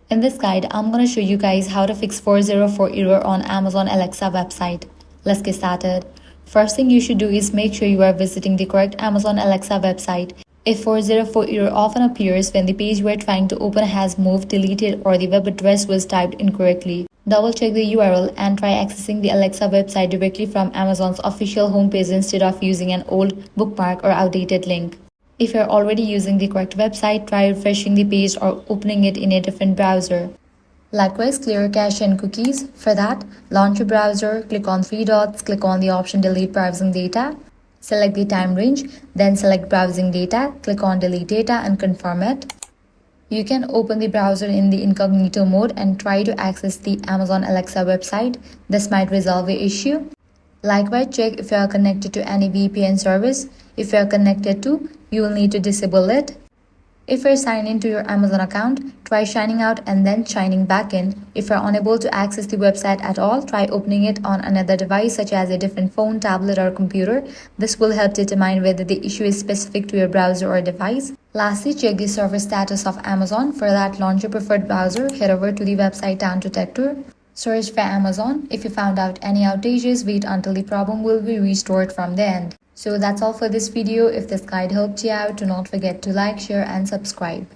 In this guide, I'm going to show you guys how to fix 404 error on Amazon Alexa website. Let's get started. First thing you should do is make sure you are visiting the correct Amazon Alexa website. If 404 error often appears when the page you are trying to open has moved, deleted, or the web address was typed incorrectly. Double check the URL and try accessing the Alexa website directly from Amazon's official homepage instead of using an old bookmark or outdated link. If you're already using the correct website, try refreshing the page or opening it in a different browser. Likewise, clear cache and cookies. For that, launch your browser, click on three dots, click on the option Delete Browsing Data. Select the time range, then select Browsing Data, click on Delete Data and confirm it. You can open the browser in the incognito mode and try to access the Amazon Alexa website. This might resolve the issue. Likewise, check if you are connected to any VPN service. If you are connected to, you will need to disable it. If you're signed into your Amazon account, try signing out and then signing back in. If you're unable to access the website at all, try opening it on another device such as a different phone, tablet, or computer. This will help determine whether the issue is specific to your browser or device. Lastly, check the server status of Amazon. For that, launch your preferred browser, head over to the website Town Detector. Search for Amazon. If you found out any outages, wait until the problem will be restored from the end. So that's all for this video. If this guide helped you out, do not forget to like, share, and subscribe.